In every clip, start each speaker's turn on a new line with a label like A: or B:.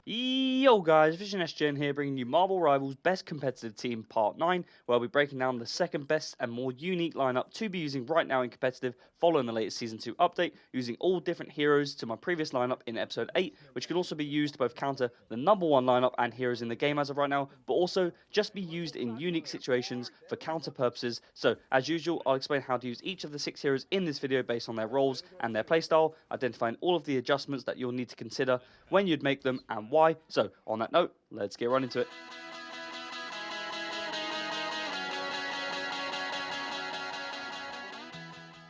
A: Yo guys, Vision SGN here bringing you Marvel Rivals Best Competitive Team Part 9, where I'll be breaking down the second best and more unique lineup to be using right now in competitive following the latest Season 2 update, using all different heroes to my previous lineup in Episode 8, which can also be used to both counter the number 1 lineup and heroes in the game as of right now, but also just be used in unique situations for counter purposes. So, as usual, I'll explain how to use each of the 6 heroes in this video based on their roles and their playstyle, identifying all of the adjustments that you'll need to consider when you'd make them and why. So, on that note, let's get right into it.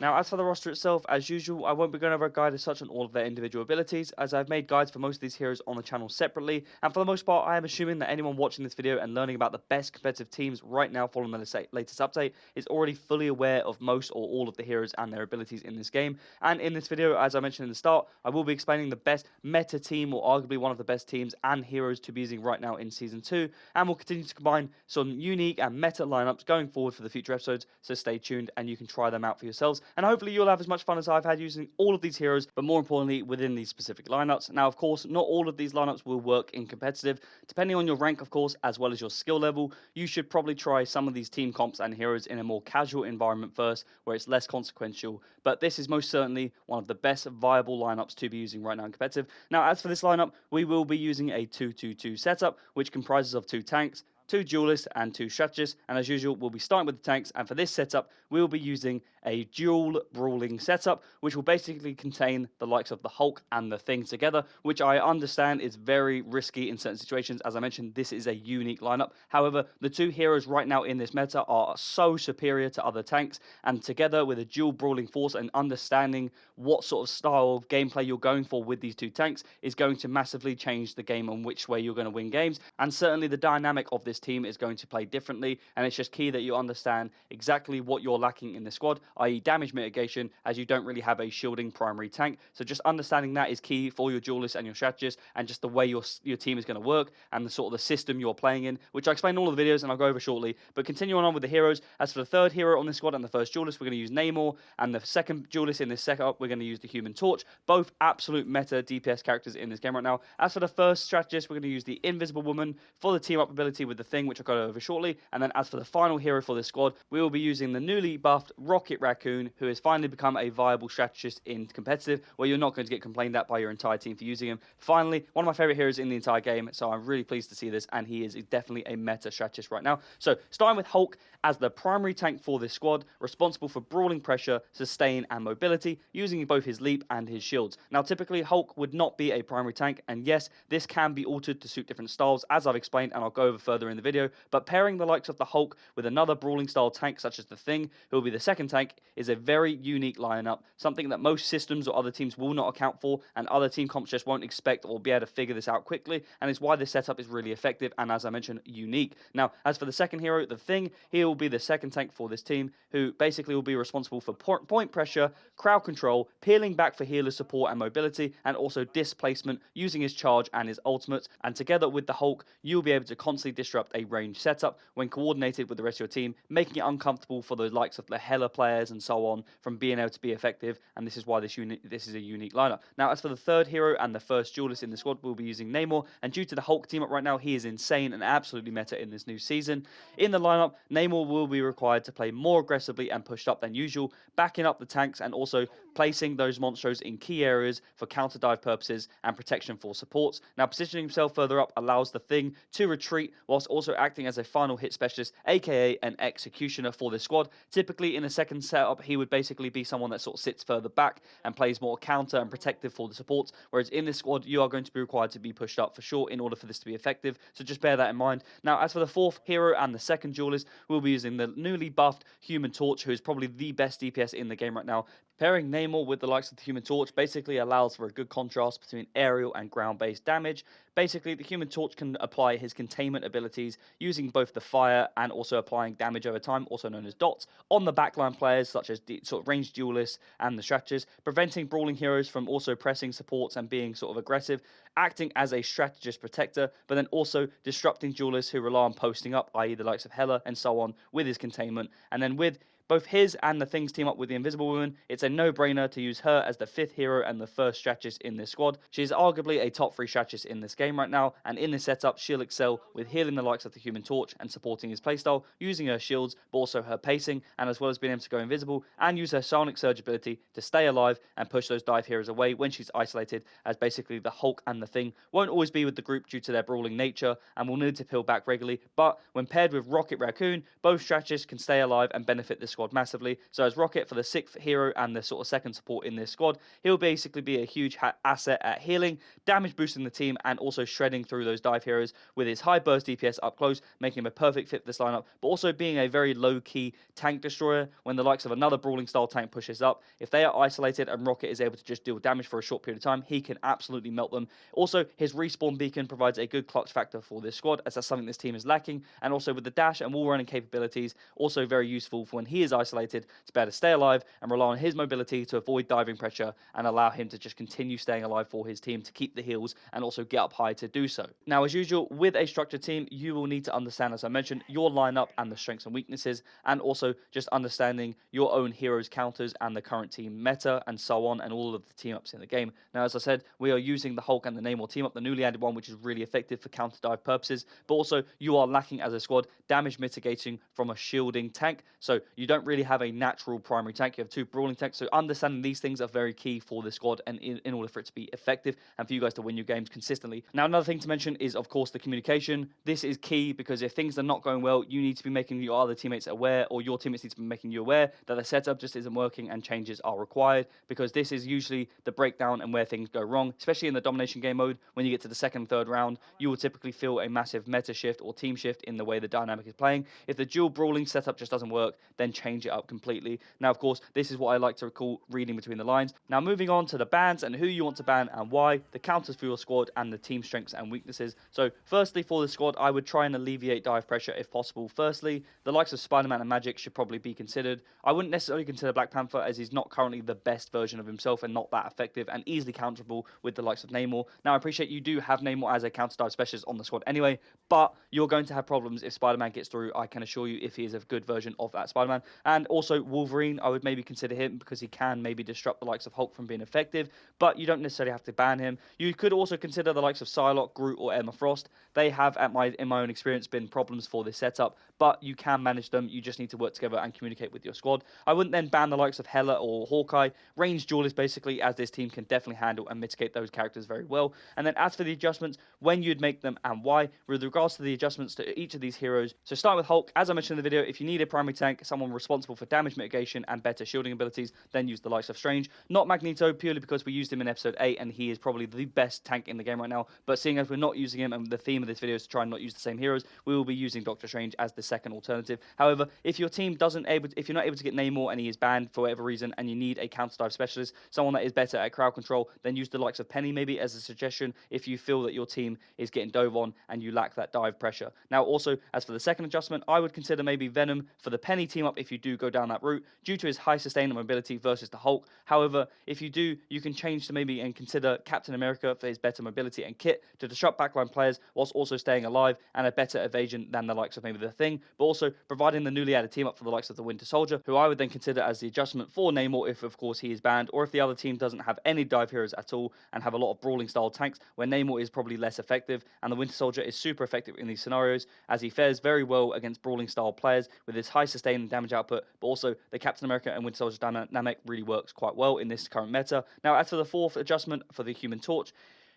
A: Now, as for the roster itself, as usual, I won't be going over a guide as such on all of their individual abilities, as I've made guides for most of these heroes on the channel separately, and for the most part, I am assuming that anyone watching this video and learning about the best competitive teams right now following the latest update is already fully aware of most or all of the heroes and their abilities in this game. And in this video, as I mentioned in the start, I will be explaining the best meta team, or arguably one of the best teams and heroes to be using right now in Season 2, and we'll continue to combine some unique and meta lineups going forward for the future episodes, so stay tuned and you can try them out for yourselves. And hopefully you'll have as much fun as I've had using all of these heroes, but more importantly, within these specific lineups. Now, of course, not all of these lineups will work in competitive. Depending on your rank, of course, as well as your skill level, you should probably try some of these team comps and heroes in a more casual environment first, where it's less consequential. But this is most certainly one of the best viable lineups to be using right now in competitive. Now, as for this lineup, we will be using a 2-2-2 setup, which comprises of 2 tanks, 2 duelists and 2 strategists, and as usual we'll be starting with the tanks, and for this setup we'll be using a dual brawling setup, which will basically contain the likes of the Hulk and the Thing together, which I understand is very risky in certain situations. As I mentioned, this is a unique lineup. However, the 2 heroes right now in this meta are so superior to other tanks, and together with a dual brawling force and understanding what sort of style of gameplay you're going for with these 2 tanks is going to massively change the game on which way you're going to win games, and certainly the dynamic of this team is going to play differently, and it's just key that you understand exactly what you're lacking in the squad, i.e. damage mitigation, as you don't really have a shielding primary tank. So just understanding that is key for your duelists and your strategists, and just the way your team is going to work and the sort of the system you're playing in, which I explain in all of the videos and I'll go over shortly. But continuing on with the heroes, as for the third hero on this squad and the first duelist, we're going to use Namor, and the second duelist in this setup we're going to use the Human Torch, both absolute meta DPS characters in this game right now. As for the first strategist, we're going to use the Invisible Woman for the team up ability with the Thing, which I'll go over shortly. And then as for the final hero for this squad, we will be using the newly buffed Rocket Raccoon, who has finally become a viable strategist in competitive, where you're not going to get complained at by your entire team for using him. Finally, one of my favorite heroes in the entire game, so I'm really pleased to see this, and he is definitely a meta strategist right now. So starting with Hulk as the primary tank for this squad, responsible for brawling pressure, sustain and mobility, using both his leap and his shields. Now typically Hulk would not be a primary tank, and yes, this can be altered to suit different styles, as I've explained and I'll go over further in the video, but pairing the likes of the Hulk with another brawling style tank such as the Thing, who will be the second tank, is a very unique lineup, something that most systems or other teams will not account for, and other team comps just won't expect or be able to figure this out quickly, and it's why this setup is really effective and, as I mentioned, unique. Now, as for the second hero, the Thing, he will be the second tank for this team, who basically will be responsible for point pressure, crowd control, peeling back for healer support and mobility, and also displacement using his charge and his ultimate. And together with the Hulk, you'll be able to constantly disrupt a range setup when coordinated with the rest of your team, making it uncomfortable for the likes of the Hela players and so on from being able to be effective, and this is why this is a unique lineup. Now, as for the third hero and the first duelist in the squad, we'll be using Namor, and due to the Hulk team up right now, he is insane and absolutely meta in this new season. In the lineup, Namor will be required to play more aggressively and pushed up than usual, backing up the tanks and also placing those monstros in key areas for counter dive purposes and protection for supports. Now, positioning himself further up allows the Thing to retreat whilst also acting as a final hit specialist, aka an executioner for this squad. Typically in a second setup, he would basically be someone that sort of sits further back and plays more counter and protective for the supports, whereas in this squad you are going to be required to be pushed up for sure in order for this to be effective, so just bear that in mind. Now, as for the fourth hero and the second duelist, we'll be using the newly buffed Human Torch, who is probably the best DPS in the game right now. Pairing Namor with the likes of the Human Torch basically allows for a good contrast between aerial and ground-based damage. Basically, the Human Torch can apply his containment abilities using both the fire and also applying damage over time, also known as dots, on the backline players such as the sort of ranged duelists and the strategists, preventing brawling heroes from also pressing supports and being sort of aggressive, acting as a strategist protector, but then also disrupting duelists who rely on posting up, i.e. the likes of Hela and so on, with his containment. And then with both his and the Thing's team up with the Invisible Woman, it's a no-brainer to use her as the 5th hero and the first strategist in this squad. She is arguably a top 3 strategist in this game right now, and in this setup, she'll excel with healing the likes of the Human Torch and supporting his playstyle, using her shields, but also her pacing, and as well as being able to go invisible, and use her Sonic Surge ability to stay alive and push those dive heroes away when she's isolated, as basically the Hulk and the Thing won't always be with the group due to their brawling nature, and will need to peel back regularly, but when paired with Rocket Raccoon, both strategists can stay alive and benefit this squad massively. So as Rocket for the 6th hero and the sort of second support in this squad, he'll basically be a huge asset at healing, damage boosting the team, and also shredding through those dive heroes with his high burst DPS up close, making him a perfect fit for this lineup, but also being a very low-key tank destroyer when the likes of another brawling style tank pushes up. If they are isolated and Rocket is able to just deal damage for a short period of time, he can absolutely melt them. Also, his respawn beacon provides a good clutch factor for this squad, as that's something this team is lacking, and also with the dash and wall running capabilities, also very useful for when he is isolated to be able to stay alive and rely on his mobility to avoid diving pressure and allow him to just continue staying alive for his team to keep the heals and also get up high to do so. Now, as usual, with a structured team, you will need to understand, as I mentioned, your lineup and the strengths and weaknesses, and also just understanding your own heroes' counters and the current team meta and so on, and all of the team ups in the game. Now, as I said, we are using the Hulk and the Namor team up, the newly added one, which is really effective for counter dive purposes, but also you are lacking as a squad damage mitigating from a shielding tank, so you don't really have a natural primary tank. You have 2 brawling tanks, so understanding these things are very key for the squad and in order for it to be effective and for you guys to win your games consistently. Now, another thing to mention is, of course, the communication. This is key because if things are not going well, you need to be making your other teammates aware, or your teammates need to be making you aware that the setup just isn't working and changes are required, because this is usually the breakdown and where things go wrong, especially in the domination game mode. When you get to the 2nd and 3rd round, you will typically feel a massive meta shift or team shift in the way the dynamic is playing. If the dual brawling setup just doesn't work, then change it up completely. Now, of course, this is what I like to call reading between the lines. Now, moving on to the bans and who you want to ban and why, the counters for your squad, and the team strengths and weaknesses. So, firstly, for the squad, I would try and alleviate dive pressure if possible. Firstly, the likes of Spider-Man and Magic should probably be considered. I wouldn't necessarily consider Black Panther, as he's not currently the best version of himself and not that effective and easily counterable with the likes of Namor. Now, I appreciate you do have Namor as a counter dive specialist on the squad anyway, but you're going to have problems if Spider-Man gets through, I can assure you, if he is a good version of that Spider-Man. And also Wolverine, I would maybe consider him because he can maybe disrupt the likes of Hulk from being effective, but you don't necessarily have to ban him. You could also consider the likes of Psylocke, Groot, or Emma Frost. They have, in my own experience, been problems for this setup, but you can manage them. You just need to work together and communicate with your squad. I wouldn't then ban the likes of Hela or Hawkeye. Ranged duelists, basically, as this team can definitely handle and mitigate those characters very well. And then as for the adjustments, when you'd make them and why, with regards to the adjustments to each of these heroes. So starting with Hulk, as I mentioned in the video, if you need a primary tank, someone responsible for damage mitigation and better shielding abilities, then use the likes of Strange. Not Magneto, purely because we used him in episode 8 and he is probably the best tank in the game right now, but seeing as we're not using him and the theme of this video is to try and not use the same heroes, we will be using Doctor Strange as the second alternative. However, if your team if you're not able to get Namor and he is banned for whatever reason and you need a counter dive specialist, someone that is better at crowd control, then use the likes of Penny maybe as a suggestion if you feel that your team is getting dove on and you lack that dive pressure. Now also, as for the second adjustment, I would consider maybe Venom for the Penny team up if you do go down that route, due to his high sustained mobility versus the Hulk. However, if you do, you can change to maybe and consider Captain America for his better mobility and kit to disrupt backline players whilst also staying alive and a better evasion than the likes of maybe the Thing, but also providing the newly added team up for the likes of the Winter Soldier, who I would then consider as the adjustment for Namor if of course he is banned, or if the other team doesn't have any dive heroes at all and have a lot of brawling style tanks where Namor is probably less effective, and the Winter Soldier is super effective in these scenarios as he fares very well against brawling style players with his high sustain and damage output, but also the Captain America and Winter Soldier dynamic really works quite well in this current meta. Now, as for the fourth adjustment for the Human Torch,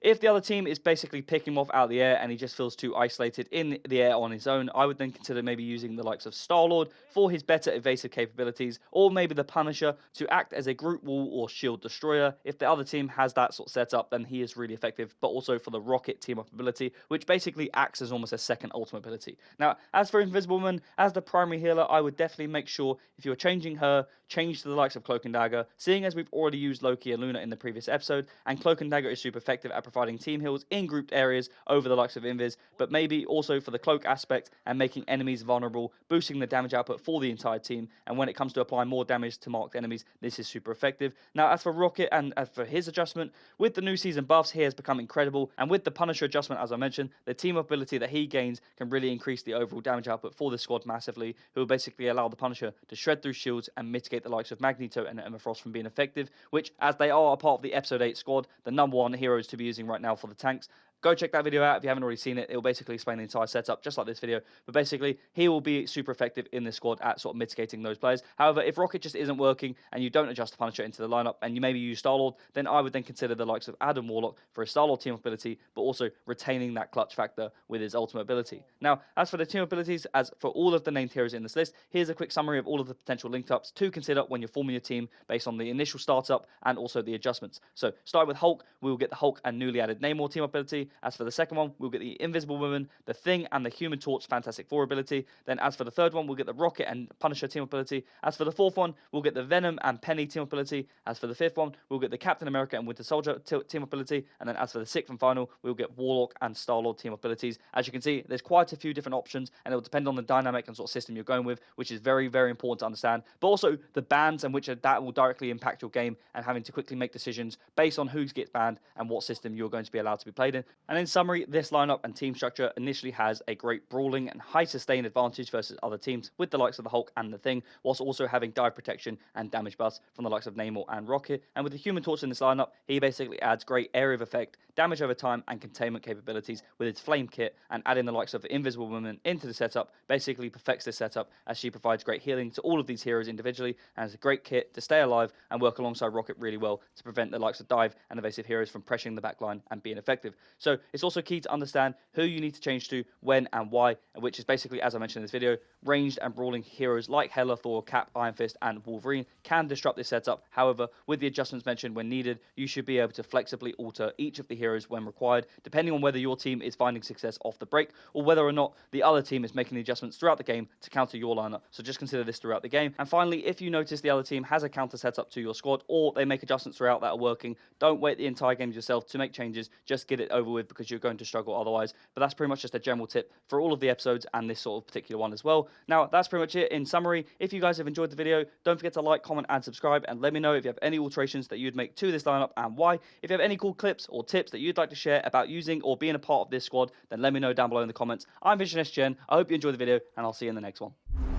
A: if the other team is basically picking him off out of the air and he just feels too isolated in the air on his own, I would then consider maybe using the likes of Star-Lord for his better evasive capabilities, or maybe the Punisher to act as a group wall or shield destroyer. If the other team has that sort of setup, then he is really effective, but also for the Rocket team-up ability, which basically acts as almost a second ultimate ability. Now, as for Invisible Woman, as the primary healer, I would definitely make sure if you're changing her, change to the likes of Cloak and Dagger, seeing as we've already used Loki and Luna in the previous episode, and Cloak and Dagger is super effective at providing team heals in grouped areas over the likes of Invis, but maybe also for the cloak aspect and making enemies vulnerable, boosting the damage output for the entire team. And when it comes to applying more damage to marked enemies, this is super effective. Now, as for Rocket and as for his adjustment, with the new season buffs, he has become incredible. And with the Punisher adjustment, as I mentioned, the team ability that he gains can really increase the overall damage output for the squad massively, who will basically allow the Punisher to shred through shields and mitigate the likes of Magneto and Emma Frost from being effective, which, as they are a part of the Episode 8 squad, the #1 heroes to be using right now for the tanks. Go check that video out if you haven't already seen it. It will basically explain the entire setup, just like this video. But basically, he will be super effective in this squad at sort of mitigating those players. However, if Rocket just isn't working and you don't adjust the Punisher into the lineup and you maybe use Star-Lord, then I would then consider the likes of Adam Warlock for a Star-Lord team ability, but also retaining that clutch factor with his ultimate ability. Now, as for the team abilities, as for all of the named heroes in this list, here's a quick summary of all of the potential linked-ups to consider when you're forming your team based on the initial startup and also the adjustments. So, starting with Hulk, we will get the Hulk and newly added Namor team ability. As for the second one, we'll get the Invisible Woman, the Thing, and the Human Torch Fantastic Four ability. Then as for the third one, we'll get the Rocket and Punisher team ability. As for the fourth one, we'll get the Venom and Penny team ability. As for the fifth one, we'll get the Captain America and Winter Soldier team ability. And then as for the sixth and final, we'll get Warlock and Star-Lord team abilities. As you can see, there's quite a few different options, and it will depend on the dynamic and sort of system you're going with, which is very, very important to understand. But also the bans and which that will directly impact your game, and having to quickly make decisions based on who gets banned and what system you're going to be allowed to be played in. And in summary, this lineup and team structure initially has a great brawling and high sustain advantage versus other teams with the likes of the Hulk and the Thing, whilst also having dive protection and damage buffs from the likes of Namor and Rocket. And with the Human Torch in this lineup, he basically adds great area of effect, damage over time, and containment capabilities with its flame kit, and adding the likes of the Invisible Woman into the setup basically perfects this setup, as she provides great healing to all of these heroes individually and has a great kit to stay alive and work alongside Rocket really well to prevent the likes of dive and evasive heroes from pressuring the backline and being effective. So it's also key to understand who you need to change to, when and why, which is basically, as I mentioned in this video, ranged and brawling heroes like Hela, Thor, Cap, Iron Fist, and Wolverine can disrupt this setup. However, with the adjustments mentioned when needed, you should be able to flexibly alter each of the heroes when required, depending on whether your team is finding success off the break or whether or not the other team is making the adjustments throughout the game to counter your lineup. So just consider this throughout the game. And finally, if you notice the other team has a counter setup to your squad, or they make adjustments throughout that are working, don't wait the entire game yourself to make changes. Just get it over with, because you're going to struggle otherwise. But that's pretty much just a general tip for all of the episodes and this sort of particular one as well. Now, that's pretty much it in summary. If you guys have enjoyed the video, don't forget to like, comment, and subscribe, and let me know if you have any alterations that you'd make to this lineup and why. If you have any cool clips or tips that you'd like to share about using or being a part of this squad, then let me know down below in the comments. I'm Vision SGN. I hope you enjoyed the video, and I'll see you in the next one.